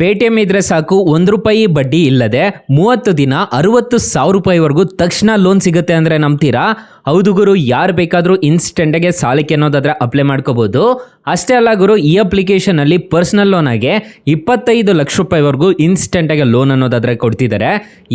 Paytm ಇದ್ರೆ ಸಾಕು ₹1 ಬಡ್ಡಿ ಇಲ್ಲದೆ 30 ದಿನ 60,000 ರೂಪಾಯಿವರೆಗೂ ತಕ್ಷಣ ಲೋನ್ ಸಿಗುತ್ತೆ ಅಂದ್ರೆ ನಂಬ್ತೀರಾ? ಹೌದು ಗುರು, ಯಾರು ಬೇಕಾದರೂ ಇನ್ಸ್ಟೆಂಟಾಗೆ ಸಾಲಕ್ಕೆ ಅನ್ನೋದಾದ್ರೆ ಅಪ್ಲೈ ಮಾಡ್ಕೋಬಹುದು. ಅಷ್ಟೇ ಅಲ್ಲ ಗುರು, ಈ ಅಪ್ಲಿಕೇಶನ್ ಅಲ್ಲಿ ಪರ್ಸನಲ್ ಲೋನ್ ಆಗಿ 25 ಲಕ್ಷ ರೂಪಾಯಿವರೆಗೂ ಇನ್ಸ್ಟೆಂಟಾಗೆ ಲೋನ್ ಅನ್ನೋದಾದ್ರೆ ಕೊಡ್ತಿದ್ದಾರೆ.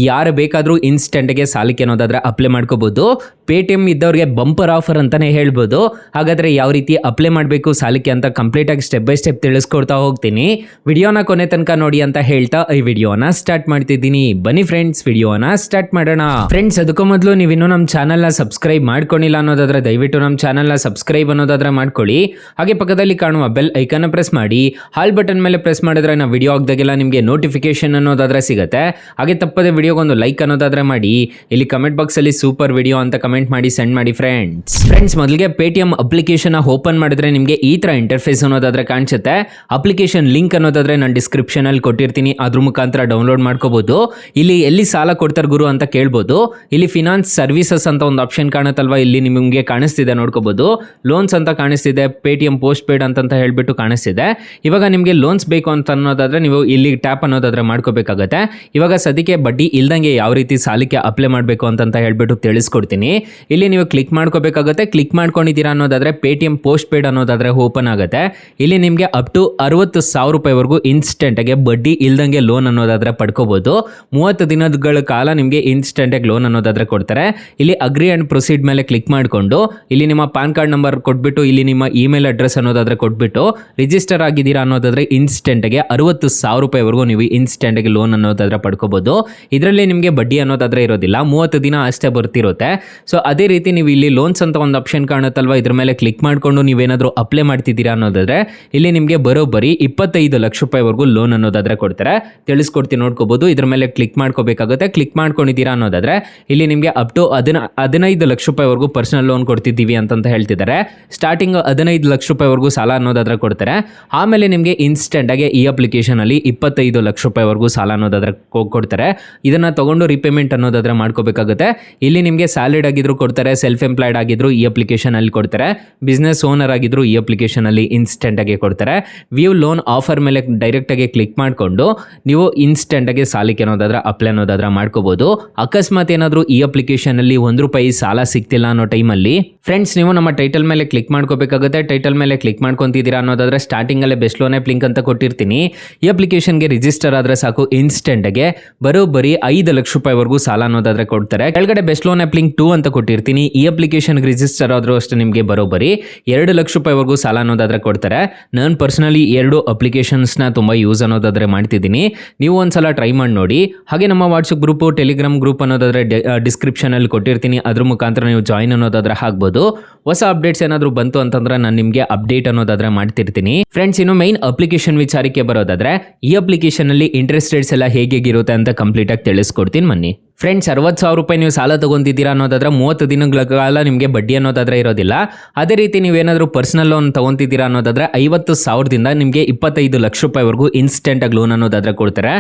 ಯಾರು ಬೇಕಾದರೂ ಇನ್ಸ್ಟೆಂಟಾಗೆ ಸಾಲಕ್ಕೆ ಅನ್ನೋದಾದ್ರೆ ಅಪ್ಲೈ ಮಾಡ್ಕೋಬಹುದು. ಪೇಟಿಎಂ ಇದ್ದವ್ರಿಗೆ ಬಂಪರ್ ಆಫರ್ ಅಂತಾನೆ ಹೇಳ್ಬೋದು. ಹಾಗಾದ್ರೆ ಯಾವ ರೀತಿ ಅಪ್ಲೈ ಮಾಡಬೇಕು ಸಾಲಕ್ಕೆ ಅಂತ ಕಂಪ್ಲೀಟ್ ಆಗಿ ಸ್ಟೆಪ್ ಬೈ ಸ್ಟೆಪ್ ತಿಳಿಸ್ಕೊಡ್ತಾ ಹೋಗ್ತೀನಿ. ವಿಡಿಯೋನ ಕೊನೆ ತನಕ ನೋಡಿ ಅಂತ ಹೇಳ್ತಾ ಈ ವಿಡಿಯೋನ ಸ್ಟಾರ್ಟ್ ಮಾಡ್ತಿದ್ದೀನಿ. ಬನ್ನಿ ಫ್ರೆಂಡ್ಸ್, ವಿಡಿಯೋನ ಸ್ಟಾರ್ಟ್ ಮಾಡೋಣ. ಫ್ರೆಂಡ್ಸ್, ಅದಕ್ಕೂ ಮೊದಲು ನೀವಿನ್ನೂ ನಮ್ಮ ಚಾನಲ್ನ ಸಬ್ಸ್ಕ್ರೈಬ್ ಮಾಡ್ಕೊಂಡಿಲ್ಲ ಅನ್ನೋದಾದ್ರೆ ದಯವಿಟ್ಟು ನಮ್ಮ ಚಾನಲ್ನ ಸಬ್ಸ್ಕ್ರೈಬ್ ಅನ್ನೋದಾದ್ರೆ ಮಾಡ್ಕೊಳ್ಳಿ. ಹಾಗೆ ಪಕ್ಕದಲ್ಲಿ ಕಾಣುವ ಬೆಲ್ ಐಕನ್ ಪ್ರೆಸ್ ಮಾಡಿ, ಹಾಲ್ ಬಟನ್ ಮೇಲೆ ಪ್ರೆಸ್ ಮಾಡಿದ್ರೆ ನಾವು ವಿಡಿಯೋ ಹಾಕಿದಾಗೆಲ್ಲ ನಿಮಗೆ ನೋಟಿಫಿಕೇಶನ್ ಅನ್ನೋದಾದ್ರೆ ಸಿಗುತ್ತೆ. ಹಾಗೆ ತಪ್ಪದೆ ವಿಡಿಯೋಗೊಂದು ಲೈಕ್ ಅನ್ನೋದಾದ್ರೆ ಮಾಡಿ. ಇಲ್ಲಿ ಕಮೆಂಟ್ ಬಾಕ್ಸ್ ಅಲ್ಲಿ ಸೂಪರ್ ವಿಡಿಯೋ ಅಂತ ಕಮೆಂಟ್ ಮಾಡಿ ಸೆಂಡ್ ಮಾಡಿ ಫ್ರೆಂಡ್ಸ್. ಮೊದಲಿಗೆ ಪೇಟಿಎಂ ಅಪ್ಲಿಕೇಶನ್ ಓಪನ್ ಮಾಡಿದ್ರೆ ನಿಮಗೆ ಈ ತರ ಇಂಟರ್ಫೇಸ್ ಅನ್ನೋದಾದ್ರೆ ಕಾಣಿಸುತ್ತೆ. ಅಪ್ಲಿಕೇಶನ್ ಲಿಂಕ್ ಅನ್ನೋದಾದ್ರೆ ನಾನು ಡಿಸ್ಕ್ರಿಪ್ಷನ್ ಅಲ್ಲಿ ಕೊಟ್ಟಿರ್ತೀನಿ, ಅದ್ರ ಮುಖಾಂತರ ಡೌನ್ಲೋಡ್ ಮಾಡ್ಕೋಬಹುದು. ಇಲ್ಲಿ ಎಲ್ಲಿ ಸಾಲ ಕೊಡ್ತಾರೆ ಗುರು ಅಂತ ಕೇಳ್ಬೋದು. ಇಲ್ಲಿ ಫಿನಾನ್ಸ್ ಸರ್ವಿಸಸ್ ಅಂತ ಒಂದು ಆಪ್ಷನ್ ಕಾಣುತ್ತಲ್ವಾ, ಇಲ್ಲಿ ನಿಮಗೆ ಕಾಣಿಸ್ತಿದೆ ನೋಡ್ಕೋಬಹುದು. ಲೋನ್ಸ್ ಅಂತ ಕಾಣಿಸ್ತಿದೆ, ಪೇಟಿಎಂ ಪೋಸ್ಟ್ ಪೇಡ್ ಅಂತ ಹೇಳ್ಬಿಟ್ಟು ಕಾಣಿಸ್ತಿದೆ. ಇವಾಗ ನಿಮಗೆ ಲೋನ್ಸ್ ಬೇಕು ಅಂತ ಅನ್ನೋದಾದ್ರೆ ನೀವು ಇಲ್ಲಿ ಟ್ಯಾಪ್ ಅನ್ನೋದಾದ್ರೆ ಮಾಡ್ಕೋಬೇಕಾಗತ್ತೆ. ಇವಾಗ ಸದ್ಯಕ್ಕೆ ಬಡ್ಡಿ ಇಲ್ದಂಗೆ ಯಾವ ರೀತಿ ಸಾಲಕ್ಕೆ ಅಪ್ಲೈ ಮಾಡಬೇಕು ಅಂತ ಹೇಳ್ಬಿಟ್ಟು ತಿಳಿಸ್ಕೊಡ್ತೀನಿ. ಇಲ್ಲಿ ನೀವು ಕ್ಲಿಕ್ ಮಾಡ್ಕೋಬೇಕಾಗುತ್ತೆ. ಕ್ಲಿಕ್ ಮಾಡ್ಕೊಂಡಿದ್ದೀರಾ ಅನ್ನೋದಾದ್ರೆ ಪೇಟಿಎಂ ಪೋಸ್ಟ್ ಪೇಡ್ ಅನ್ನೋದಾದ್ರೆ ಓಪನ್ ಆಗುತ್ತೆ. ಇಲ್ಲಿ ನಿಮಗೆ ಅಪ್ ಟು 60,000 ರೂಪಾಯಿವರೆಗೂ ಇನ್ಸ್ಟೆಂಟ್ ಆಗಿ ಬಡ್ಡಿ ಇಲ್ದಂಗೆ ಲೋನ್ ಅನ್ನೋದಾದ್ರೆ ಪಡ್ಕೋಬಹುದು. 30 ದಿನಗಳ ಕಾಲ ನಿಮಗೆ ಇನ್ಸ್ಟೆಂಟ್ ಆಗಿ ಲೋನ್ ಅನ್ನೋದಾದ್ರೆ ಕೊಡ್ತಾರೆ. ಇಲ್ಲಿ ಅಗ್ರಿ ಅಂಡ್ ಪ್ರೊಸೀಡ್ ಮೇಲೆ ಕ್ಲಿಕ್ ಮಾಡಿಕೊಂಡು ಇಲ್ಲಿ ನಿಮ್ಮ ಪಾನ್ ಕಾರ್ಡ್ ನಂಬರ್ ಕೊಟ್ಬಿಟ್ಟು ಇಲ್ಲಿ ನಿಮ್ಮ ಇಮೇಲ್ ಅಡ್ರೆಸ್ ಅನ್ನೋದಾದ್ರೆ ಕೊಟ್ಬಿಟ್ಟು ರಿಜಿಸ್ಟರ್ ಆಗಿದ್ದೀರಾ ಅನ್ನೋದಾದ್ರೆ ಇನ್ಸ್ಟೆಂಟ್ ಆಗಿ 60,000 ರೂಪಾಯಿವರೆಗೂ ನೀವು ಇನ್ಸ್ಟೆಂಟ್ ಆಗಿ ಲೋನ್ ಅನ್ನೋದಾದ್ರೆ ಪಡ್ಕೋಬಹುದು. ಇದರಲ್ಲಿ ನಿಮಗೆ ಬಡ್ಡಿ ಅನ್ನೋದಾದ್ರೆ ಇರೋದಿಲ್ಲ, 30 ದಿನ ಅಷ್ಟೇ ಬರ್ತಿರುತ್ತೆ. ಸೊ ಅದೇ ರೀತಿ ನೀವು ಇಲ್ಲಿ ಲೋನ್ಸ್ ಅಂತ ಒಂದು ಆಪ್ಷನ್ ಕಾಣುತ್ತಲ್ವಾ, ಇದ್ರ ಮೇಲೆ ಕ್ಲಿಕ್ ಮಾಡಿಕೊಂಡು ನೀವೇನಾದರೂ ಅಪ್ಲೈ ಮಾಡ್ತಿದ್ದೀರಾ ಅನ್ನೋದಾದ್ರೆ ಇಲ್ಲಿ ನಿಮಗೆ ಬರೋಬ್ಬರಿ 25 ಲಕ್ಷ ರೂಪಾಯಿವರೆಗೂ ಲೋನ್ ಅನ್ನೋದಾದ್ರೆ ಕೊಡ್ತಾರೆ. ತಿಳಿಸ್ಕೊಡ್ತೀನಿ ನೋಡ್ಕೋಬಹುದು. ಇದ್ರ ಮೇಲೆ ಕ್ಲಿಕ್ ಮಾಡ್ಕೋಬೇಕಾಗುತ್ತೆ. ಕ್ಲಿಕ್ ಮಾಡ್ಕೊಂಡಿದ್ದೀರಾ ಅನ್ನೋದಾದ್ರೆ ಇಲ್ಲಿ ನಿಮಗೆ ಅಪ್ ಟು 15 ಲಕ್ಷ ರೂಪಾಯಿವರೆಗೂ ಪರ್ಸನಲ್ ಲೋನ್ ಕೊಡ್ತಿದ್ದೀವಿ ಅಂತ ಹೇಳ್ತಿದ್ದಾರೆ. ಸ್ಟಾರ್ಟಿಂಗ್ 15 ಲಕ್ಷ ರೂಪಾಯಿವರೆಗೂ ಸಾಲ ಅನ್ನೋದಾದ್ರೆ ಕೊಡ್ತಾರೆ. ಆಮೇಲೆ ನಿಮಗೆ ಇನ್ಸ್ಟೆಂಟ್ ಆಗಿ ಈ ಅಪ್ಲಿಕೇಶನ್ ಅಲ್ಲಿ 25 ಲಕ್ಷ ರೂಪಾಯಿವರೆಗೂ ಸಾಲ ಅನ್ನೋದಾದ್ರೆ ಕೊಡ್ತಾರೆ. ಇದನ್ನ ತಗೊಂಡು ರಿಪೇಮೆಂಟ್ ಅನ್ನೋದಾದ್ರೆ ಮಾಡ್ಕೋಬೇಕಾಗುತ್ತೆ. ಇಲ್ಲಿ ನಿಮಗೆ ಸ್ಯಾಲರಿಡ್ ಆಗಿದ್ರು ಕೊಡ್ತಾರೆ, ಸೆಲ್ಫ್ ಎಂಪ್ಲಾಯ್ಡ್ ಆಗಿದ್ರು ಈ ಅಪ್ಲಿಕೇಶನ್ ಅಲ್ಲಿ ಕೊಡ್ತಾರೆ, ಬಿಸ್ನೆಸ್ ಓನರ್ ಆಗಿದ್ರು ಈ ಅಪ್ಲಿಕೇಶನ್ ಅಲ್ಲಿ ಇನ್ಸ್ಟೆಂಟ್ ಆಗಿ ಕೊಡ್ತಾರೆ. ವ್ಯೂ ಲೋನ್ ಆಫರ್ ಮೇಲೆ ಡೈರೆಕ್ಟ್ ಆಗಿ ಕ್ಲಿಕ್ ಮಾಡಿಕೊಂಡು ನೀವು ಇನ್ಸ್ಟೆಂಟ್ ಆಗಿ ಸಾಲಕ್ಕೆ ಅನ್ನೋದಾದ್ರೆ ಅಪ್ಲೈ ಅನ್ನೋದಾದ್ರೆ ಮಾಡ್ಕೋಬಹುದು. ಅಕಸ್ಮಾತ್ ಏನಾದರೂ ಈ ಅಪ್ಲಿಕೇಶನ್ ಅಲ್ಲಿ ₹1 ಸಾಲ ಸಿಗ್ತಿಲ್ಲ ಅನ್ನೋ ಟೈಮಲ್ಲಿ ಫ್ರೆಂಡ್ಸ್ ನೀವು ನಮ್ಮ ಟೈಟಲ್ ಮೇಲೆ ಕ್ಲಿಕ್ ಮಾಡ್ಕೋಬೇಕಾಗುತ್ತೆ. ಟೈಟಲ್ ಮೇಲೆ ಕ್ಲಿಕ್ ಮಾಡ್ಕೊಂತಿದ್ದೀರಾ ಅನ್ನೋದಾದ್ರೆ ಸ್ಟಾರ್ಟಿಂಗ್ ಅಲ್ಲೇ ಬೆಸ್ಟ್ ಲೋನ್ ಆಪ್ ಲಿಂಕ್ ಅಂತ ಕೊಟ್ಟಿರ್ತೀನಿ. ಈ ಅಪ್ಲಿಕೇಶನ್ಗೆ ರಿಜಿಸ್ಟರ್ ಆದ್ರೆ ಸಾಕು ಇನ್ಸ್ಟೆಂಟ್ ಆಗಿ ಬರೋಬ್ಬರಿ 5 ಲಕ್ಷ ರೂಪಾಯಿವರೆಗೂ ಸಾಲ ಅನ್ನೋದಾದ್ರೆ ಕೊಡ್ತಾರೆ. ಕೆಳಗಡೆ ಬೆಸ್ಟ್ ಲೋನ್ ಆಪ್ ಲಿಂಕ್ 2 ಅಂತ ಕೊಟ್ಟಿರ್ತೀನಿ. ಈ ಅಪ್ಲಿಕೇಶನ್ಗೆ ರಿಜಿಸ್ಟರ್ ಆದ್ರೂ ಅಷ್ಟೇ ನಿಮಗೆ ಬರೋಬ್ಬರಿ 2 ಲಕ್ಷ ರೂಪಾಯಿವರೆಗೂ ಸಾಲ ಅನ್ನೋದಾದ್ರೆ ಕೊಡ್ತಾರೆ. ನಾನು ಪರ್ಸನಲಿ 2 ಅಪ್ಲಿಕೇಶನ್ಸ್ನ ತುಂಬಾ ಯೂಸ್ ಅನ್ನೋದಾದ್ರೆ ಮಾಡ್ತಿದ್ದೀನಿ. ನೀವು ಒಂದ್ಸಲ ಟ್ರೈ ಮಾಡಿ ನೋಡಿ. ಹಾಗೆ ನಮ್ಮ ವಾಟ್ಸಪ್ ಗ್ರೂಪ್, ಟೆಲಿಗ್ರಾಮ್ ಗ್ರೂಪ್ ಅನ್ನೋದಾದ್ರೆ ಡಿಸ್ಕ್ರಿಪ್ಷನ್ ಅಲ್ಲಿ ಕೊಟ್ಟಿರ್ತೀನಿ, ಅದ್ರ ಮುಖಾಂತರ ನೀವು ಜಾಯಿನ್ ಅನ್ನೋದಾದ್ರೆ ಆಗ್ಬೋದು. ಹೊಸ ಅಪ್ಡೇಟ್ಸ್ ಏನಾದರೂ ಬಂತು ಅಂತಂದ್ರೆ ನಾನು ನಿಮಗೆ ಅಪ್ಡೇಟ್ ಅನ್ನೋದಾದ್ರೆ ಮಾಡ್ತಿರ್ತೀನಿ. ಫ್ರೆಂಡ್ಸ್, ಇನ್ನು ಮೈನ್ ಅಪ್ಲಿಕೇಶನ್ ವಿಚಾರಕ್ಕೆ ಬರೋದಾದ್ರೆ ಈ ಅಪ್ಲಿಕೇಶನ್ ಅಲ್ಲಿ ಇಂಟ್ರೆಸ್ಟ್ ರೇಟ್ಸ್ ಎಲ್ಲ ಹೇಗಿರುತ್ತೆ ಅಂತ ಕಂಪ್ಲೀಟ್ ಆಗಿ ತಿಳಿಸ್ಕೊಡ್ತೀನಿ ಬನ್ನಿ. ಫ್ರೆಂಡ್ಸ್, 60,000 ರೂಪಾಯಿ ನೀವು ಸಾಲ ತಗೊಂತಿದ್ದೀರಾ ಅನ್ನೋದಾದ್ರೆ 30 ದಿನಗಳ ಕಾಲ ನಿಮಗೆ ಬಡ್ಡಿ ಅನ್ನೋದಾದ್ರೆ ಇರೋದಿಲ್ಲ. ಅದೇ ರೀತಿ ನೀವೇನಾದರೂ ಪರ್ಸನಲ್ ಲೋನ್ ತಗೊಂತಿದ್ದೀರಾ ಅನ್ನೋದಾದ್ರೆ 50,000ದಿಂದ ನಿಮಗೆ 25 ಲಕ್ಷ ರೂಪಾಯಿವರೆಗೂ ಇನ್ಸ್ಟೆಂಟ್ ಆಗಿ ಲೋನ್ ಅನ್ನೋದಾದ್ರೆ ಕೊಡ್ತಾರೆ.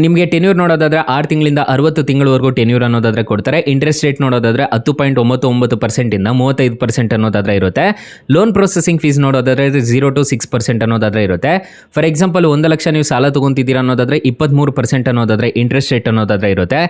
ನಿಮಗೆ ಟೆನ್ಯೂರ್ ನೋಡೋದಾದ್ರೆ 6 ತಿಂಗಳಿಂದ 60 ತಿಂಗಳವರೆಗೂ ಟೆನ್ಯೂರ್ ಅನ್ನೋದಾದ್ರೆ ಕೊಡ್ತಾರೆ. ಇಂಟ್ರೆಸ್ಟ್ ರೇಟ್ ನೋಡೋದಾದ್ರೆ 10.99% ಇಂದ 35% ಅನ್ನೋದಾದ್ರೆ ಇರುತ್ತೆ. ಲೋನ್ ಪ್ರೊಸೆಸಿಂಗ್ ಫೀಸ್ ನೋಡೋದಾದ್ರೆ 0 to 6% ಅನ್ನೋದಾದ್ರೆ ಇರುತ್ತೆ. ಫಾರ್ ಎಕ್ಸಾಂಪಲ್ 1 ಲಕ್ಷ ನೀವು ಸಾಲ ತಗೊಂತಿದ್ದೀರಾ ಅನ್ನೋದಾದ್ರೆ 23% ಅನ್ನೋದಾದ್ರೆ ಇಂಟ್ರೆಸ್ಟ್ ರೇಟ್ ಅನ್ನೋದಾದ್ರೆ ಇರುತ್ತೆ.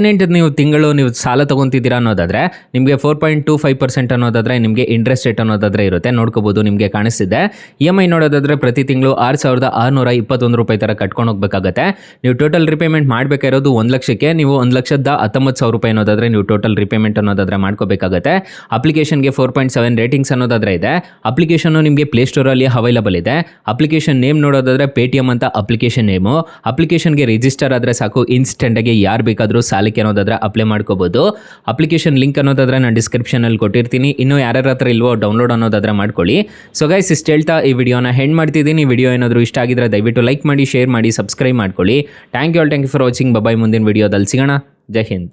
18 ತಿಂಗಳು ನೀವು ಸಾಲ ತಗೊಂತಿದ್ದೀರಾ ಅನ್ನೋದಾದ್ರೆ ನಿಮಗೆ 4.25% ಅನ್ನೋದಾದ್ರೆ ನಿಮಗೆ ಇಂಟ್ರೆಸ್ಟ್ ರೇಟ್ ಅನ್ನೋದಾದ್ರೆ ಇರುತ್ತೆ. ನೋಡ್ಕೋಬಹುದು, ನಿಮಗೆ ಕಾಣಿಸ್ತಿದೆ. EMI ನೋಡೋದಾದ್ರೆ ಪ್ರತಿ ತಿಂಗಳು 6,621 ರೂಪಾಯಿ ತರ ಕಟ್ಕೊಂಡು ಹೋಗ್ಬೇಕಾಗತ್ತೆ. ನೀವು ಟೋಟಲ್ ರಿಪೇಮೆಂಟ್ ಮಾಡಬೇಕಾಗಿರೋದು 1 ಲಕ್ಷಕ್ಕೆ ನೀವು 1,19,000 ರೂಪಾಯಿ ಅನ್ನೋದಾದ್ರೆ ನೀವು ಟೋಟಲ್ ರಿಪೇಮೆಂಟ್ ಅನ್ನೋದಾದ್ರೆ ಮಾಡ್ಕೋಬೇಕಾಗತ್ತೆ. ಅಪ್ಲಿಕೇಶನ್ಗೆ 4.7 ರೇಟಿಂಗ್ಸ್ ಅನ್ನೋದಾದ್ರೆ ಇದೆ. ಅಪ್ಲಿಕೇಶನ್ ನಿಮಗೆ ಪ್ಲೇ ಸ್ಟೋರ್ ಅಲ್ಲಿ ಅವೈಲಬಲ್ ಇದೆ. ಅಪ್ಲಿಕೇಶನ್ ನೇಮ್ ನೋಡೋದಾದ್ರೆ ಪೇಟಿಎಂ ಅಂತ ಅಪ್ಲಿಕೇಶನ್ ನೇಮು. ಅಪ್ಲಿಕೇಶನ್ಗೆ ರಿಜಿಸ್ಟರ್ ಆದ್ರೆ ಸಾಕು ಇನ್ಸ್ಟೆಂಟ್ ಆಗಿ ಯಾರು ಬೇಕಾದರೂ ಸಾಲಕ್ಕೆ ಅನ್ನೋದಾದ್ರೆ ಅಪ್ಲೈ ಮಾಡ್ಕೋಬಹುದು. ಅಪ್ಲಿಕೇಶನ್ ಲಿಂಕ್ ಅನ್ನೋದಾದ್ರೆ ನಾನು ಡಿಸ್ಕ್ರಿಪ್ಷನ್ ಅಲ್ಲಿ ಕೊಟ್ಟಿರ್ತೀನಿ. ಇನ್ನು ಯಾರ್ಯಾರ ಹತ್ರ ಇಲ್ವೋ ಡೌನ್ಲೋಡ್ ಅನ್ನೋದಾದ್ರೆ ಮಾಡ್ಕೊಳ್ಳಿ. ಸೊ ಗೈಸ್, ಇಷ್ಟು ಹೇಳ್ತಾ ಈ ವಿಡಿಯೋನ ಹೆಂಡ್ ಮಾಡ್ತಿದ್ದೀನಿ. ವಿಡಿಯೋ ಏನಾದರೂ ಇಷ್ಟ ಆಗಿದ್ರೆ ದಯವಿಟ್ಟು ಲೈಕ್ ಮಾಡಿ, ಶೇರ್ ಮಾಡಿ, ಸಬ್ಸ್ಕ್ರೈಬ್ ಮಾಡ್ಕೊಳ್ಳಿ. Thank you for watching. Bye. ಮುಂದಿನ ವಿಡಿಯೋದಲ್ಲಿ ಸಿಗೋಣ. ಜೈ ಹಿಂದ್.